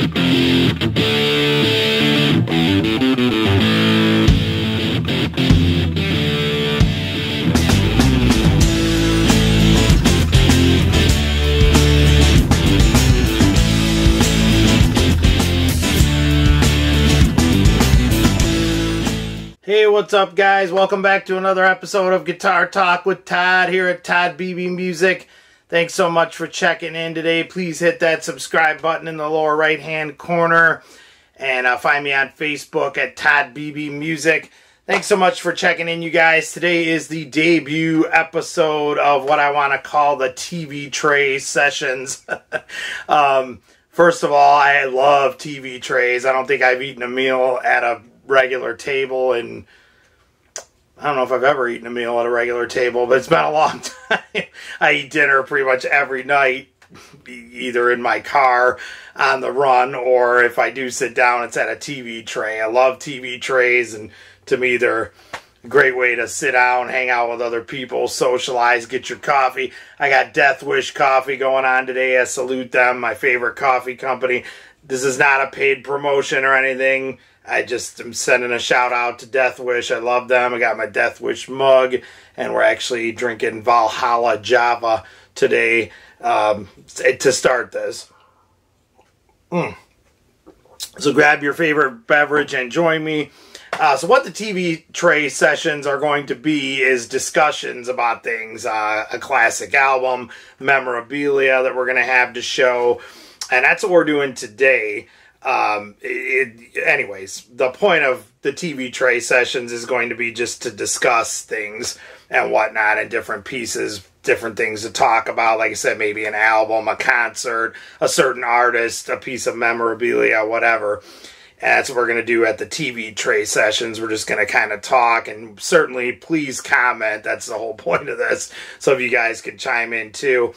Hey, what's up, guys? Welcome back to another episode of Guitar Talk with Todd here at Todd Beebe Music. Thanks so much for checking in today. Please hit that subscribe button in the lower right-hand corner. And find me on Facebook at Todd Beebe Music. Thanks so much for checking in, you guys. Today is the debut episode of what I want to call the TV Tray Sessions. First of all, I love TV trays. I don't think I've eaten a meal at a regular table, and I don't know if I've ever eaten a meal at a regular table, but it's been a long time. I eat dinner pretty much every night, either in my car on the run, or if I do sit down, it's at a TV tray. I love TV trays, and to me they're a great way to sit down, hang out with other people, socialize, get your coffee. I got Death Wish coffee going on today. I salute them, my favorite coffee company. This is not a paid promotion or anything. I just am sending a shout out to Death Wish. I love them. I got my Death Wish mug, and we're actually drinking Valhalla Java today to start this. So grab your favorite beverage and join me. So what the TV Tray Sessions are going to be is discussions about things, a classic album, memorabilia that we're going to have to show, and that's what we're doing today. Anyways, the point of the TV Tray Sessions is going to be just to discuss things and whatnot, and different pieces, different things to talk about. Like I said, maybe an album, a concert, a certain artist, a piece of memorabilia, whatever. And that's what we're going to do at the TV Tray Sessions. We're just going to kind of talk, and certainly please comment. That's the whole point of this. So if you guys could chime in too.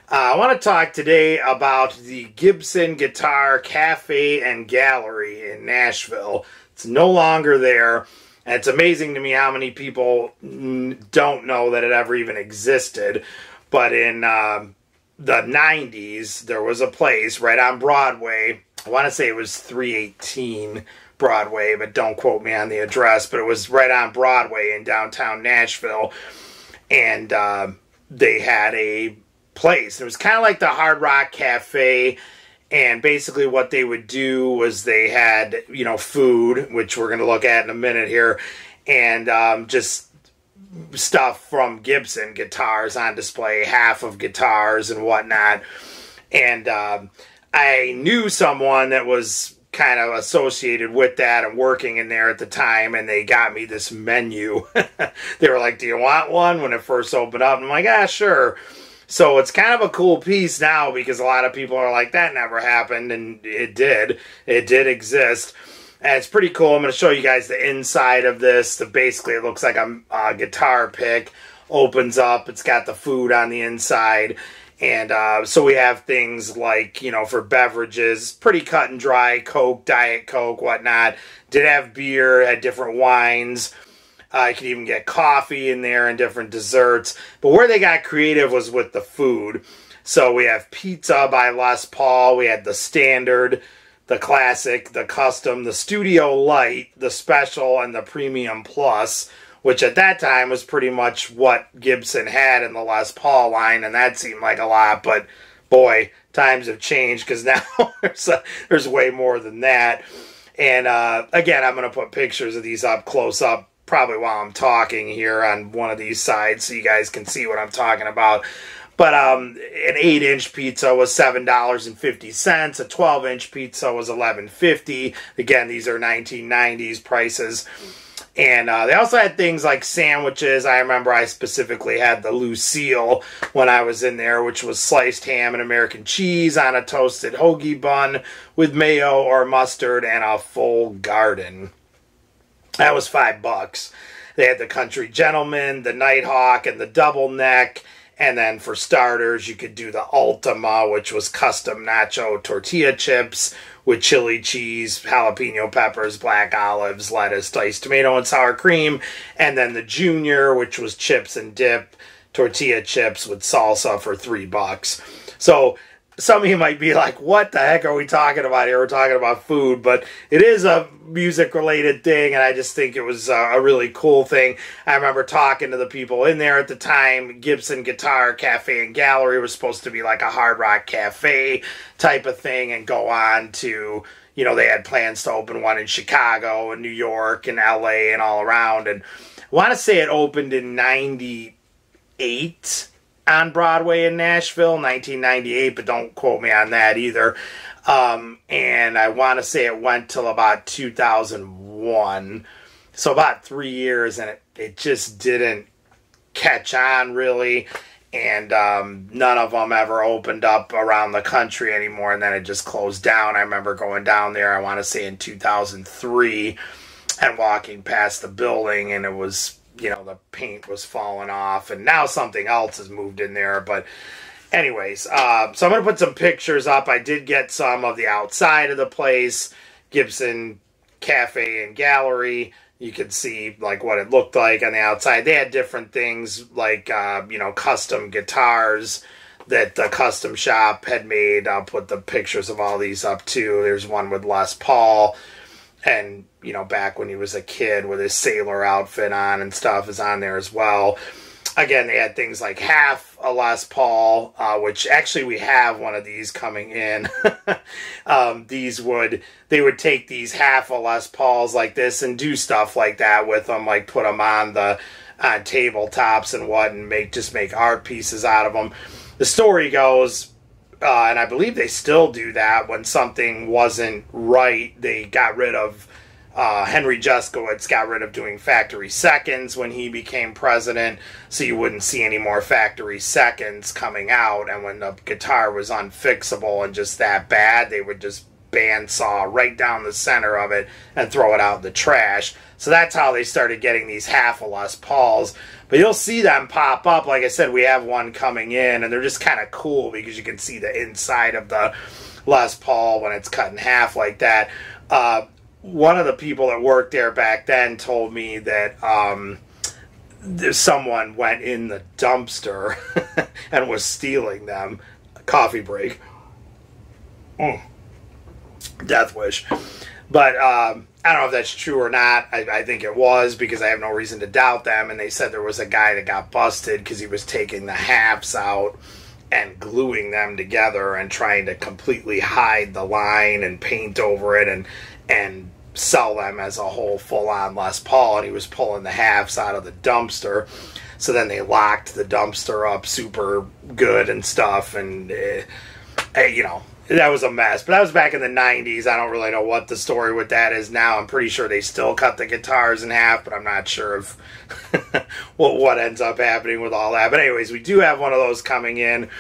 I want to talk today about the Gibson Guitar Cafe and Gallery in Nashville. It's no longer there, and it's amazing to me how many people don't know that it ever even existed. But in the 90s, there was a place right on Broadway. I want to say it was 318 Broadway, but don't quote me on the address. But it was right on Broadway in downtown Nashville, and they had a place. It was kind of like the Hard Rock Cafe, and basically what they would do was they had, you know, food, which we're going to look at in a minute here, and just stuff from Gibson guitars on display, half of guitars and whatnot. And I knew someone that was kind of associated with that and working in there at the time, and they got me this menu. They were like, "Do you want one?" when it first opened up. And I'm like, "Ah, sure." So it's kind of a cool piece now, because a lot of people are like, that never happened, and it did. It did exist, and it's pretty cool. I'm going to show you guys the inside of this. Basically, it looks like a guitar pick. Opens up. It's got the food on the inside, and so we have things like, you know, for beverages, pretty cut and dry, Coke, Diet Coke, whatnot. Did have beer, had different wines. You could even get coffee in there and different desserts. But where they got creative was with the food. So we have pizza by Lespaul. We had the standard, the classic, the custom, the studio light, the special, and the premium plus, which at that time was pretty much what Gibson had in the Les Paul line, and that seemed like a lot. But boy, times have changed, because now there's way more than that. And again, I'm going to put pictures of these up close up, probably while I'm talking here on one of these sides, so you guys can see what I'm talking about. But an 8-inch pizza was $7.50. A 12-inch pizza was $11.50. Again, these are 1990s prices. And they also had things like sandwiches. I remember I specifically had the Lucille when I was in there, which was sliced ham and American cheese on a toasted hoagie bun with mayo or mustard and a full garden. That was $5. They had the Country Gentleman, the Nighthawk, and the Double Neck. And then for starters, you could do the Ultima, which was custom nacho tortilla chips with chili cheese, jalapeno peppers, black olives, lettuce, diced tomato, and sour cream. And then the Junior, which was chips and dip, tortilla chips with salsa for $3. So some of you might be like, what the heck are we talking about here? We're talking about food, but it is a music-related thing, and I just think it was a really cool thing. I remember talking to the people in there at the time. Gibson Guitar Cafe and Gallery was supposed to be like a hard rock cafe type of thing and go on to, you know, they had plans to open one in Chicago and New York and LA and all around. And I want to say it opened in 98 on Broadway in Nashville, 1998, but don't quote me on that either. And I want to say it went till about 2001, so about 3 years, and it just didn't catch on really, and none of them ever opened up around the country anymore, and then it just closed down. I remember going down there, I want to say in 2003, and walking past the building, and it was, you know, the paint was falling off, and now something else has moved in there. But anyways, so I'm going to put some pictures up. I did get some of the outside of the place, Gibson Cafe and Gallery. You could see like what it looked like on the outside. They had different things like, you know, custom guitars that the custom shop had made. I'll put the pictures of all these up too. There's one with Les Paul, and, you know, back when he was a kid with his sailor outfit on and stuff is on there as well. Again, they had things like half a Les Paul, which actually we have one of these coming in. They would take these half a Les Pauls like this and do stuff like that with them, like put them on the tabletops and what, and make art pieces out of them. The story goes, and I believe they still do that, when something wasn't right, they got rid of, Henry Juskowitz got rid of doing factory seconds when he became president, so you wouldn't see any more factory seconds coming out, and when the guitar was unfixable and just that bad, they would just bandsaw right down the center of it and throw it out in the trash. So that's how they started getting these half a Les Pauls. But you'll see them pop up. Like I said, we have one coming in, and they're just kind of cool because you can see the inside of the Les Paul when it's cut in half like that. One of the people that worked there back then told me that someone went in the dumpster and was stealing them. Coffee break. Death wish. But I don't know if that's true or not. I think it was, because I have no reason to doubt them. And they said there was a guy that got busted because he was taking the halves out and gluing them together and trying to completely hide the line and paint over it and sell them as a whole full-on Les Paul. And he was pulling the halves out of the dumpster. So then they locked the dumpster up super good and stuff. And, you know, that was a mess. But that was back in the 90s. I don't really know what the story with that is now. I'm pretty sure they still cut the guitars in half, but I'm not sure of what ends up happening with all that. But anyways, we do have one of those coming in.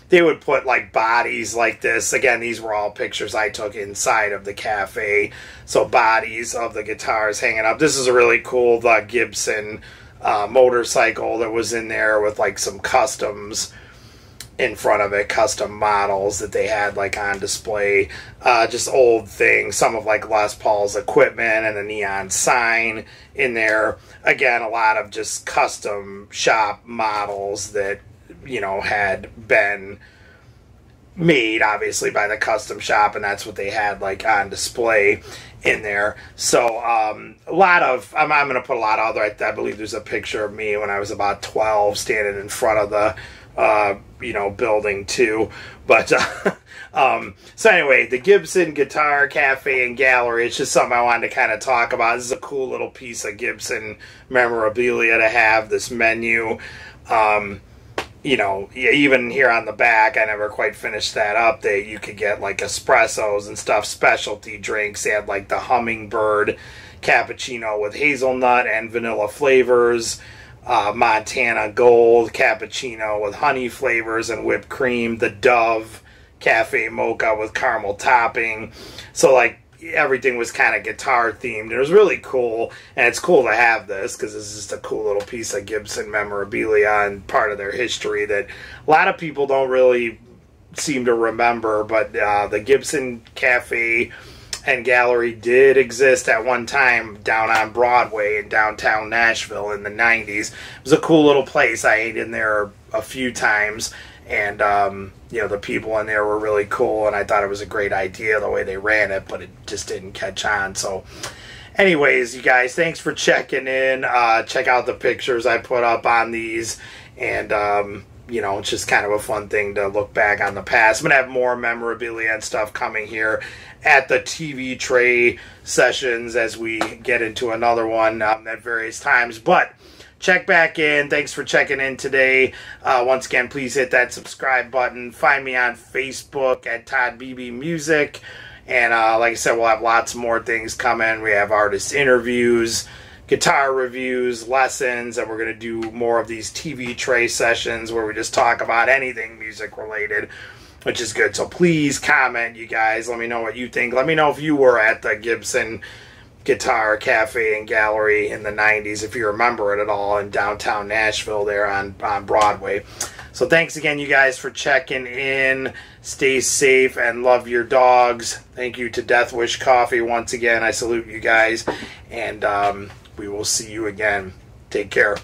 They would put like bodies like this. Again, these were all pictures I took inside of the cafe. So bodies of the guitars hanging up. This is a really cool Gibson motorcycle that was in there with like some customs in front of it, custom models that they had like on display, just old things, some of like Les Paul's equipment and a neon sign in there. Again, a lot of just custom shop models that, you know, had been made obviously by the custom shop, and that's what they had like on display in there. So a lot of, I'm going to put a lot of other, I believe there's a picture of me when I was about 12 standing in front of the you know, building too. But so anyway, the Gibson Guitar Cafe and Gallery, it's just something I wanted to kind of talk about. This is a cool little piece of Gibson memorabilia to have, this menu. You know, even here on the back, I never quite finished that up. You could get like espressos and stuff, specialty drinks. They had like the hummingbird cappuccino with hazelnut and vanilla flavors. Montana Gold cappuccino with honey flavors and whipped cream, the Dove Cafe Mocha with caramel topping. So like everything was kind of guitar themed. It was really cool, and it's cool to have this because this is just a cool little piece of Gibson memorabilia and part of their history that a lot of people don't really seem to remember. But the Gibson Cafe and Gallery did exist at one time down on Broadway in downtown Nashville in the 90s. It was a cool little place. I ate in there a few times, And, you know, the people in there were really cool, and I thought it was a great idea the way they ran it, but it just didn't catch on. So anyways, you guys, thanks for checking in. Check out the pictures I put up on these, and you know, it's just kind of a fun thing to look back on the past. I'm going to have more memorabilia and stuff coming here at the TV Tray Sessions as we get into another one at various times. But check back in. Thanks for checking in today. Once again, please hit that subscribe button. Find me on Facebook at Todd Beebe Music. And like I said, we'll have lots more things coming. We have artist interviews, guitar reviews, lessons, and we're going to do more of these TV Tray Sessions where we just talk about anything music related, which is good. So please comment, you guys. Let me know what you think. Let me know if you were at the Gibson Guitar Cafe and Gallery in the 90s, if you remember it at all, in downtown Nashville there on Broadway. So thanks again, you guys, for checking in. Stay safe and love your dogs. Thank you to Death Wish Coffee once again. I salute you guys, and we will see you again. Take care.